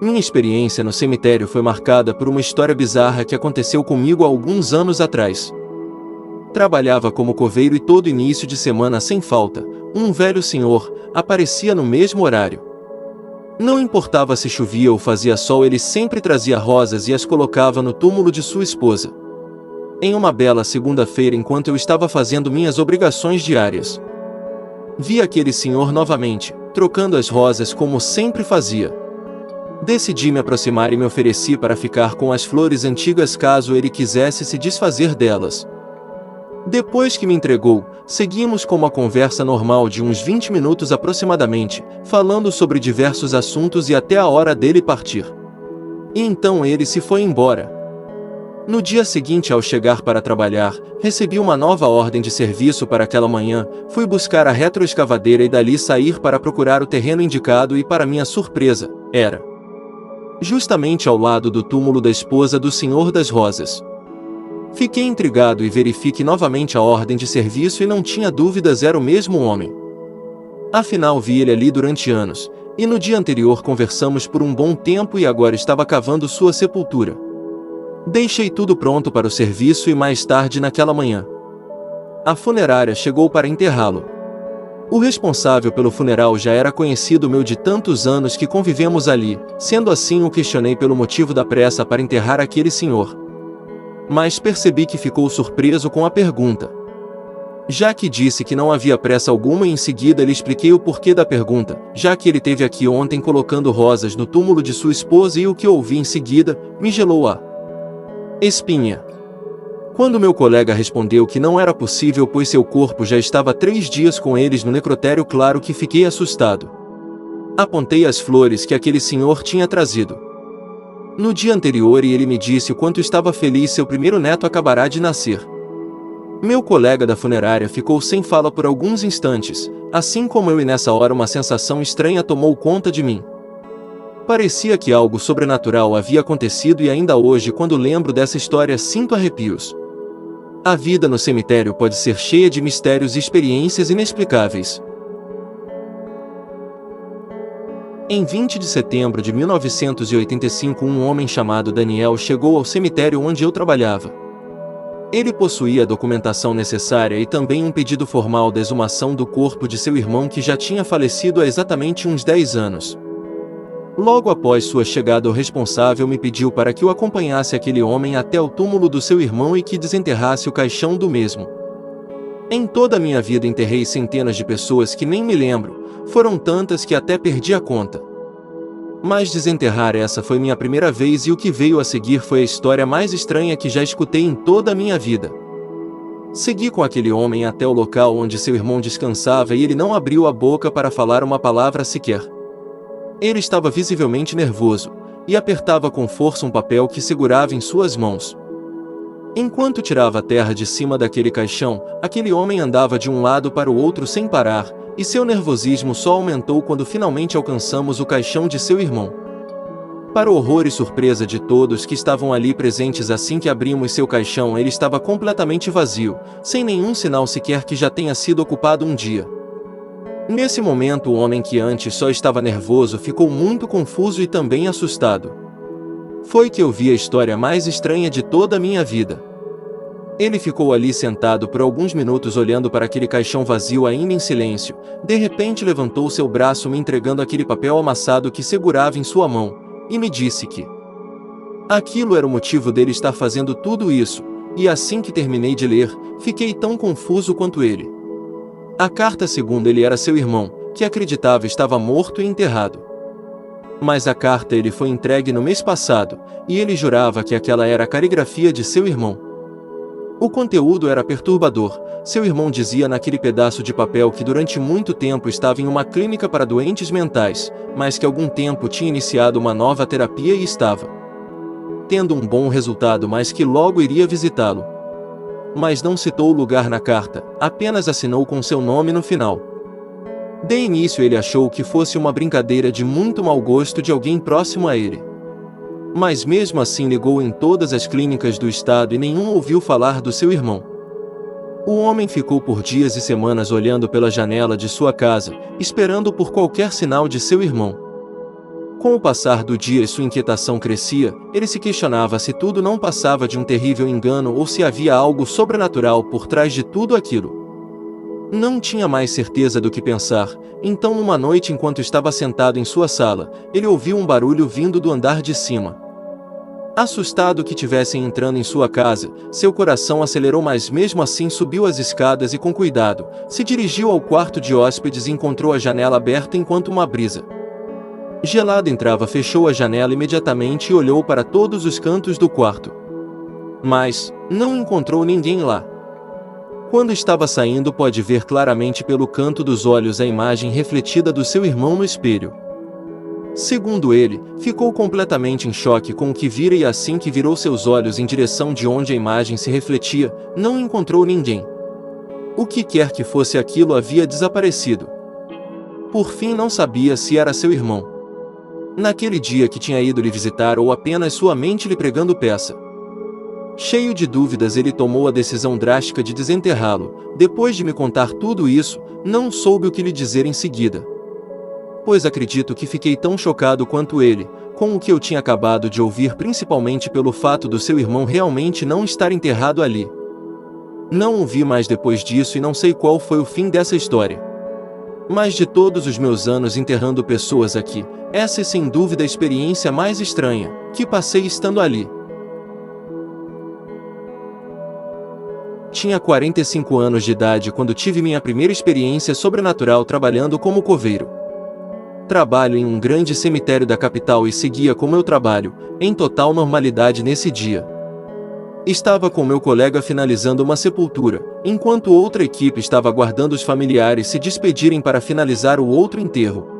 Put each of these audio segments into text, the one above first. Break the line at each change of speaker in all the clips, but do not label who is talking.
Minha experiência no cemitério foi marcada por uma história bizarra que aconteceu comigo há alguns anos atrás. Trabalhava como coveiro e todo início de semana sem falta, um velho senhor aparecia no mesmo horário. Não importava se chovia ou fazia sol, ele sempre trazia rosas e as colocava no túmulo de sua esposa. Em uma bela segunda-feira, enquanto eu estava fazendo minhas obrigações diárias, vi aquele senhor novamente, trocando as rosas como sempre fazia. Decidi me aproximar e me ofereci para ficar com as flores antigas caso ele quisesse se desfazer delas. Depois que me entregou, seguimos com uma conversa normal de uns 20 minutos aproximadamente, falando sobre diversos assuntos e até a hora dele partir. E então ele se foi embora. No dia seguinte, ao chegar para trabalhar, recebi uma nova ordem de serviço para aquela manhã, fui buscar a retroescavadeira e dali sair para procurar o terreno indicado e, para minha surpresa, era justamente ao lado do túmulo da esposa do Senhor das Rosas. Fiquei intrigado e verifiquei novamente a ordem de serviço e não tinha dúvidas, era o mesmo homem. Afinal, vi ele ali durante anos, e no dia anterior conversamos por um bom tempo e agora estava cavando sua sepultura. Deixei tudo pronto para o serviço e mais tarde naquela manhã, a funerária chegou para enterrá-lo. O responsável pelo funeral já era conhecido meu de tantos anos que convivemos ali, sendo assim o questionei pelo motivo da pressa para enterrar aquele senhor. Mas percebi que ficou surpreso com a pergunta. Já que disse que não havia pressa alguma e em seguida lhe expliquei o porquê da pergunta, já que ele esteve aqui ontem colocando rosas no túmulo de sua esposa e o que ouvi em seguida, me gelou a espinha. Quando meu colega respondeu que não era possível pois seu corpo já estava há 3 dias com eles no necrotério, claro que fiquei assustado. Apontei as flores que aquele senhor tinha trazido no dia anterior e ele me disse o quanto estava feliz, seu primeiro neto acabará de nascer. Meu colega da funerária ficou sem fala por alguns instantes, assim como eu, e nessa hora uma sensação estranha tomou conta de mim. Parecia que algo sobrenatural havia acontecido e ainda hoje, quando lembro dessa história, sinto arrepios. A vida no cemitério pode ser cheia de mistérios e experiências inexplicáveis. Em 20 de setembro de 1985, um homem chamado Daniel chegou ao cemitério onde eu trabalhava. Ele possuía a documentação necessária e também um pedido formal de exumação do corpo de seu irmão que já tinha falecido há exatamente uns 10 anos. Logo após sua chegada, o responsável me pediu para que o acompanhasse aquele homem até o túmulo do seu irmão e que desenterrasse o caixão do mesmo. Em toda a minha vida enterrei centenas de pessoas que nem me lembro, foram tantas que até perdi a conta. Mas desenterrar essa foi minha primeira vez e o que veio a seguir foi a história mais estranha que já escutei em toda a minha vida. Segui com aquele homem até o local onde seu irmão descansava e ele não abriu a boca para falar uma palavra sequer. Ele estava visivelmente nervoso, e apertava com força um papel que segurava em suas mãos. Enquanto tirava a terra de cima daquele caixão, aquele homem andava de um lado para o outro sem parar, e seu nervosismo só aumentou quando finalmente alcançamos o caixão de seu irmão. Para o horror e surpresa de todos que estavam ali presentes, assim que abrimos seu caixão, ele estava completamente vazio, sem nenhum sinal sequer que já tenha sido ocupado um dia. Nesse momento, o homem que antes só estava nervoso ficou muito confuso e também assustado. Foi que eu vi a história mais estranha de toda a minha vida. Ele ficou ali sentado por alguns minutos olhando para aquele caixão vazio ainda em silêncio. De repente levantou seu braço me entregando aquele papel amassado que segurava em sua mão, e me disse que aquilo era o motivo dele estar fazendo tudo isso, e assim que terminei de ler, fiquei tão confuso quanto ele. A carta, segundo ele, era seu irmão, que acreditava estava morto e enterrado. Mas a carta ele foi entregue no mês passado, e ele jurava que aquela era a caligrafia de seu irmão. O conteúdo era perturbador. Seu irmão dizia naquele pedaço de papel que durante muito tempo estava em uma clínica para doentes mentais, mas que há algum tempo tinha iniciado uma nova terapia e estava tendo um bom resultado, mas que logo iria visitá-lo. Mas não citou o lugar na carta, apenas assinou com seu nome no final. De início ele achou que fosse uma brincadeira de muito mau gosto de alguém próximo a ele. Mas mesmo assim ligou em todas as clínicas do estado e nenhum ouviu falar do seu irmão. O homem ficou por dias e semanas olhando pela janela de sua casa, esperando por qualquer sinal de seu irmão. Com o passar do dia e sua inquietação crescia, ele se questionava se tudo não passava de um terrível engano ou se havia algo sobrenatural por trás de tudo aquilo. Não tinha mais certeza do que pensar, então numa noite enquanto estava sentado em sua sala, ele ouviu um barulho vindo do andar de cima. Assustado que tivessem entrando em sua casa, seu coração acelerou, mas mesmo assim subiu as escadas e com cuidado, se dirigiu ao quarto de hóspedes e encontrou a janela aberta enquanto uma brisa gelada entrava. Fechou a janela imediatamente e olhou para todos os cantos do quarto. Mas não encontrou ninguém lá. Quando estava saindo, pôde ver claramente pelo canto dos olhos a imagem refletida do seu irmão no espelho. Segundo ele, ficou completamente em choque com o que vira e assim que virou seus olhos em direção de onde a imagem se refletia, não encontrou ninguém. O que quer que fosse aquilo havia desaparecido. Por fim não sabia se era seu irmão. Naquele dia que tinha ido lhe visitar ou apenas sua mente lhe pregando peça. Cheio de dúvidas, ele tomou a decisão drástica de desenterrá-lo. Depois de me contar tudo isso, não soube o que lhe dizer em seguida. Pois acredito que fiquei tão chocado quanto ele, com o que eu tinha acabado de ouvir, principalmente pelo fato do seu irmão realmente não estar enterrado ali. Não o vi mais depois disso e não sei qual foi o fim dessa história. Mas de todos os meus anos enterrando pessoas aqui, essa é sem dúvida a experiência mais estranha que passei estando ali. Tinha 45 anos de idade quando tive minha primeira experiência sobrenatural trabalhando como coveiro. Trabalho em um grande cemitério da capital e seguia com meu trabalho, em total normalidade nesse dia. Estava com meu colega finalizando uma sepultura, enquanto outra equipe estava aguardando os familiares se despedirem para finalizar o outro enterro.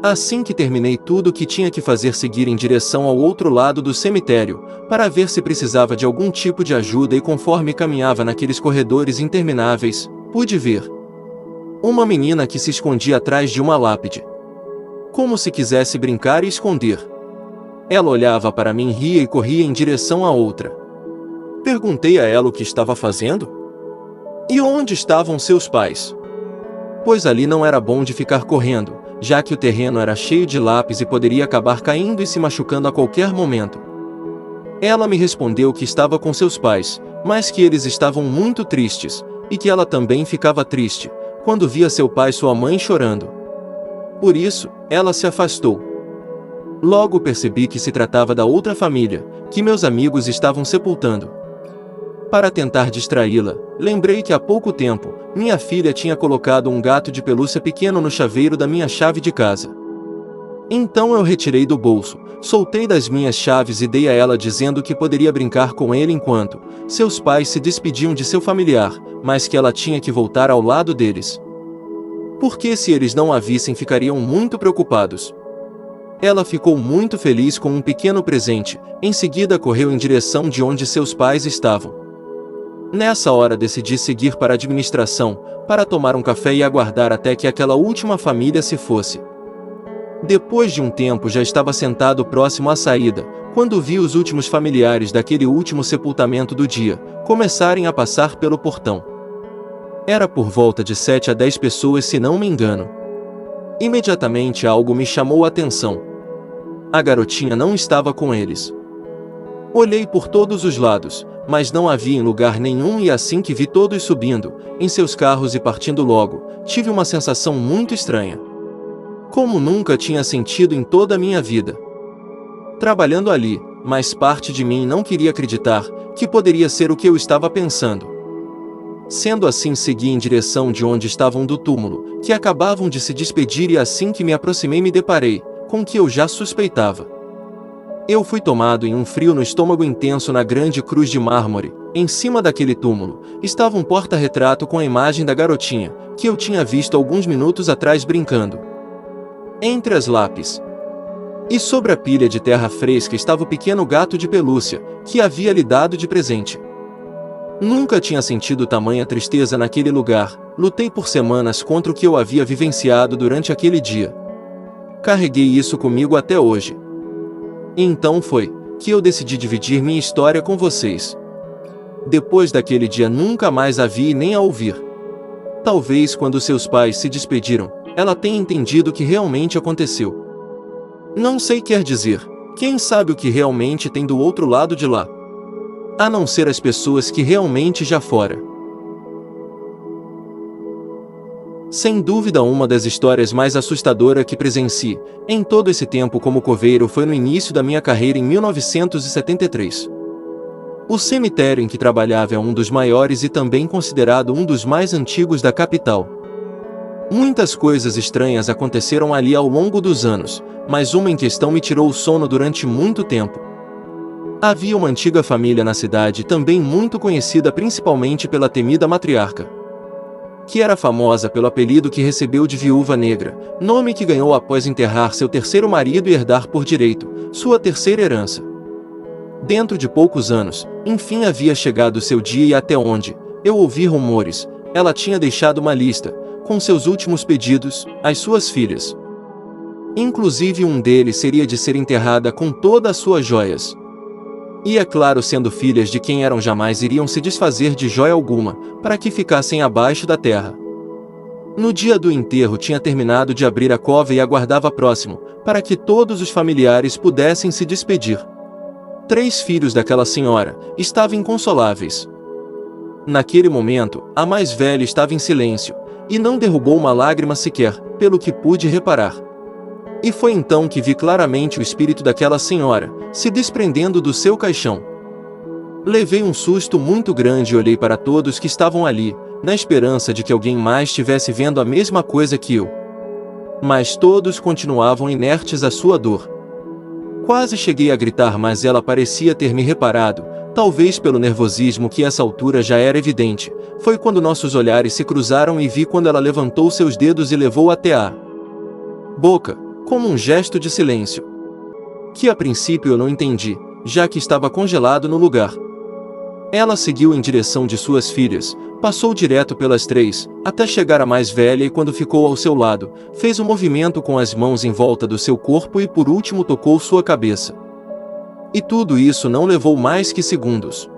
Assim que terminei tudo o que tinha que fazer, seguir em direção ao outro lado do cemitério, para ver se precisava de algum tipo de ajuda, e conforme caminhava naqueles corredores intermináveis, pude ver uma menina que se escondia atrás de uma lápide, como se quisesse brincar e esconder. Ela olhava para mim, ria e corria em direção à outra. Perguntei a ela o que estava fazendo. E onde estavam seus pais? Pois ali não era bom de ficar correndo, já que o terreno era cheio de lápis e poderia acabar caindo e se machucando a qualquer momento. Ela me respondeu que estava com seus pais, mas que eles estavam muito tristes, e que ela também ficava triste quando via seu pai e sua mãe chorando. Por isso, ela se afastou. Logo percebi que se tratava da outra família, que meus amigos estavam sepultando. Para tentar distraí-la, lembrei que há pouco tempo, minha filha tinha colocado um gato de pelúcia pequeno no chaveiro da minha chave de casa. Então eu retirei do bolso, soltei das minhas chaves e dei a ela, dizendo que poderia brincar com ele enquanto seus pais se despediam de seu familiar, mas que ela tinha que voltar ao lado deles, porque se eles não a vissem ficariam muito preocupados. Ela ficou muito feliz com um pequeno presente, em seguida correu em direção de onde seus pais estavam. Nessa hora decidi seguir para a administração, para tomar um café e aguardar até que aquela última família se fosse. Depois de um tempo já estava sentado próximo à saída, quando vi os últimos familiares daquele último sepultamento do dia começarem a passar pelo portão. Era por volta de 7 a 10 pessoas, se não me engano. Imediatamente algo me chamou a atenção. A garotinha não estava com eles. Olhei por todos os lados, mas não havia em lugar nenhum, e assim que vi todos subindo em seus carros e partindo logo, tive uma sensação muito estranha, como nunca tinha sentido em toda a minha vida. Trabalhando ali, mas parte de mim não queria acreditar que poderia ser o que eu estava pensando. Sendo assim, segui em direção de onde estavam do túmulo, que acabavam de se despedir, e assim que me aproximei me deparei com o que eu já suspeitava. Eu fui tomado em um frio no estômago intenso. Na grande cruz de mármore, em cima daquele túmulo, estava um porta-retrato com a imagem da garotinha, que eu tinha visto alguns minutos atrás brincando entre as lápis. E sobre a pilha de terra fresca estava o pequeno gato de pelúcia, que havia lhe dado de presente. Nunca tinha sentido tamanha tristeza naquele lugar. Lutei por semanas contra o que eu havia vivenciado durante aquele dia. Carreguei isso comigo até hoje. E então foi que eu decidi dividir minha história com vocês. Depois daquele dia nunca mais a vi nem a ouvir. Talvez quando seus pais se despediram, ela tenha entendido o que realmente aconteceu. Não sei quer dizer, quem sabe o que realmente tem do outro lado de lá? A não ser as pessoas que realmente já fora. Sem dúvida uma das histórias mais assustadoras que presenciei em todo esse tempo como coveiro foi no início da minha carreira em 1973. O cemitério em que trabalhava é um dos maiores e também considerado um dos mais antigos da capital. Muitas coisas estranhas aconteceram ali ao longo dos anos, mas uma em questão me tirou o sono durante muito tempo. Havia uma antiga família na cidade também muito conhecida principalmente pela temida matriarca, que era famosa pelo apelido que recebeu de Viúva Negra, nome que ganhou após enterrar seu terceiro marido e herdar por direito sua terceira herança. Dentro de poucos anos, enfim havia chegado seu dia e até onde eu ouvi rumores, ela tinha deixado uma lista, com seus últimos pedidos, às suas filhas. Inclusive um deles seria de ser enterrada com todas as suas joias. E é claro, sendo filhas de quem eram, jamais iriam se desfazer de joia alguma, para que ficassem abaixo da terra. No dia do enterro tinha terminado de abrir a cova e aguardava próximo, para que todos os familiares pudessem se despedir. 3 filhos daquela senhora estavam inconsoláveis. Naquele momento, a mais velha estava em silêncio, e não derrubou uma lágrima sequer, pelo que pude reparar. E foi então que vi claramente o espírito daquela senhora, se desprendendo do seu caixão. Levei um susto muito grande e olhei para todos que estavam ali, na esperança de que alguém mais estivesse vendo a mesma coisa que eu. Mas todos continuavam inertes à sua dor. Quase cheguei a gritar, mas ela parecia ter me reparado, talvez pelo nervosismo que a essa altura já era evidente. Foi quando nossos olhares se cruzaram e vi quando ela levantou seus dedos e levou até a boca, como um gesto de silêncio, que a princípio eu não entendi, já que estava congelado no lugar. Ela seguiu em direção de suas filhas, passou direto pelas 3, até chegar à mais velha e quando ficou ao seu lado, fez um movimento com as mãos em volta do seu corpo e por último tocou sua cabeça. E tudo isso não levou mais que segundos.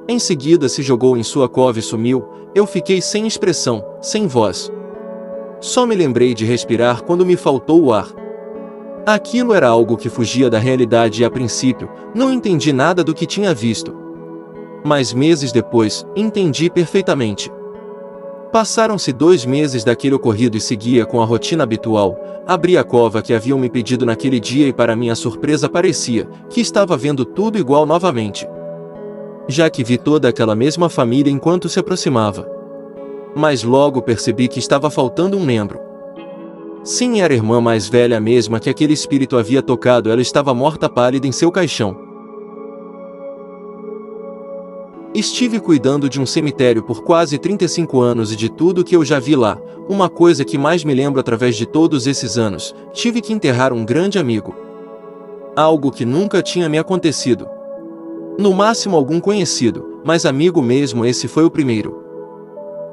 Em seguida se jogou em sua cova e sumiu. Eu fiquei sem expressão, sem voz. Só me lembrei de respirar quando me faltou o ar. Aquilo era algo que fugia da realidade e a princípio, não entendi nada do que tinha visto. Mas meses depois, entendi perfeitamente. Passaram-se 2 meses daquele ocorrido e seguia com a rotina habitual. Abri a cova que haviam me pedido naquele dia e para minha surpresa parecia que estava vendo tudo igual novamente. Já que vi toda aquela mesma família enquanto se aproximava. Mas logo percebi que estava faltando um membro. Sim, era a irmã mais velha, a mesma que aquele espírito havia tocado. Ela estava morta pálida em seu caixão. Estive cuidando de um cemitério por quase 35 anos e de tudo que eu já vi lá, uma coisa que mais me lembro através de todos esses anos, tive que enterrar um grande amigo. Algo que nunca tinha me acontecido. No máximo algum conhecido, mas amigo mesmo esse foi o primeiro.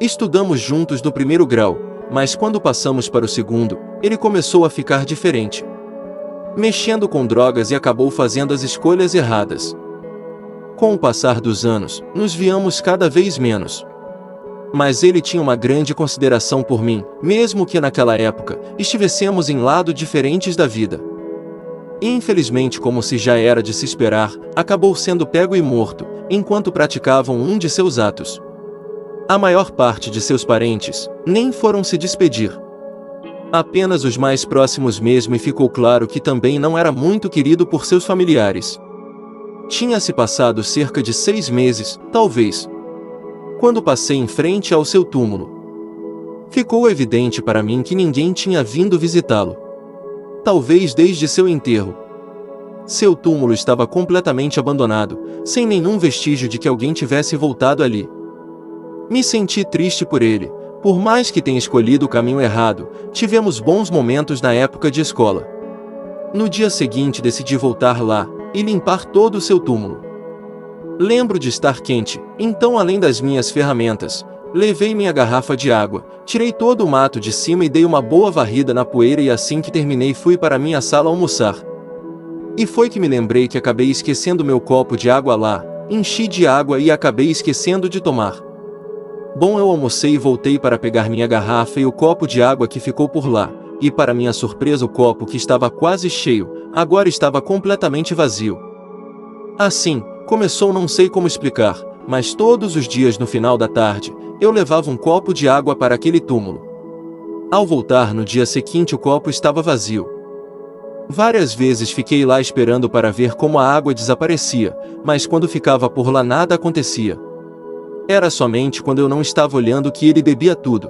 Estudamos juntos no 1º grau, mas quando passamos para o 2º, ele começou a ficar diferente. Mexendo com drogas e acabou fazendo as escolhas erradas. Com o passar dos anos, nos víamos cada vez menos. Mas ele tinha uma grande consideração por mim, mesmo que naquela época, estivéssemos em lados diferentes da vida. E infelizmente, como se já era de se esperar, acabou sendo pego e morto, enquanto praticavam um de seus atos. A maior parte de seus parentes nem foram se despedir. Apenas os mais próximos mesmo, e ficou claro que também não era muito querido por seus familiares. Tinha-se passado cerca de 6 meses, talvez, quando passei em frente ao seu túmulo. Ficou evidente para mim que ninguém tinha vindo visitá-lo. Talvez desde seu enterro. Seu túmulo estava completamente abandonado, sem nenhum vestígio de que alguém tivesse voltado ali. Me senti triste por ele. Por mais que tenha escolhido o caminho errado, tivemos bons momentos na época de escola. No dia seguinte decidi voltar lá e limpar todo o seu túmulo. Lembro de estar quente, então além das minhas ferramentas, levei minha garrafa de água, tirei todo o mato de cima e dei uma boa varrida na poeira, e assim que terminei fui para minha sala almoçar. E foi que me lembrei que acabei esquecendo meu copo de água lá, enchi de água e acabei esquecendo de tomar. Bom, eu almocei e voltei para pegar minha garrafa e o copo de água que ficou por lá, e para minha surpresa o copo que estava quase cheio, agora estava completamente vazio. Assim, começou, não sei como explicar, mas todos os dias no final da tarde, eu levava um copo de água para aquele túmulo. Ao voltar no dia seguinte o copo estava vazio. Várias vezes fiquei lá esperando para ver como a água desaparecia, mas quando ficava por lá nada acontecia. Era somente quando eu não estava olhando que ele bebia tudo.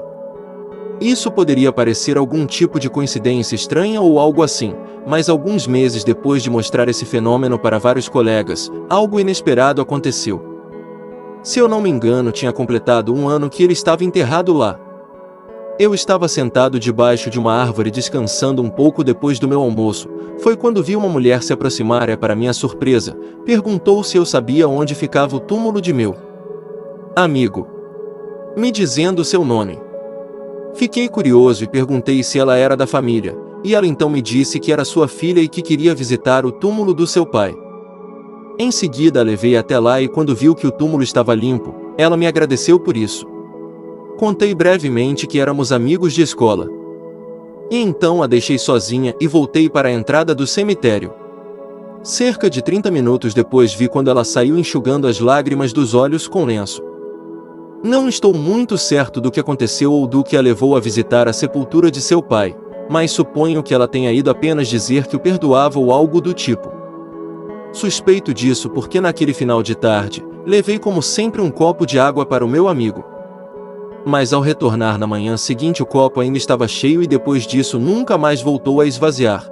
Isso poderia parecer algum tipo de coincidência estranha ou algo assim, mas alguns meses depois de mostrar esse fenômeno para vários colegas, algo inesperado aconteceu. Se eu não me engano, tinha completado um ano que ele estava enterrado lá. Eu estava sentado debaixo de uma árvore descansando um pouco depois do meu almoço. Foi quando vi uma mulher se aproximar e, para minha surpresa, perguntou se eu sabia onde ficava o túmulo de meu amigo, me dizendo seu nome. Fiquei curioso e perguntei se ela era da família, e ela então me disse que era sua filha e que queria visitar o túmulo do seu pai. Em seguida a levei até lá e quando viu que o túmulo estava limpo, ela me agradeceu por isso. Contei brevemente que éramos amigos de escola. E então a deixei sozinha e voltei para a entrada do cemitério. Cerca de 30 minutos depois vi quando ela saiu enxugando as lágrimas dos olhos com lenço. Não estou muito certo do que aconteceu ou do que a levou a visitar a sepultura de seu pai, mas suponho que ela tenha ido apenas dizer que o perdoava ou algo do tipo. Suspeito disso porque naquele final de tarde, levei como sempre um copo de água para o meu amigo. Mas ao retornar na manhã seguinte o copo ainda estava cheio e depois disso nunca mais voltou a esvaziar.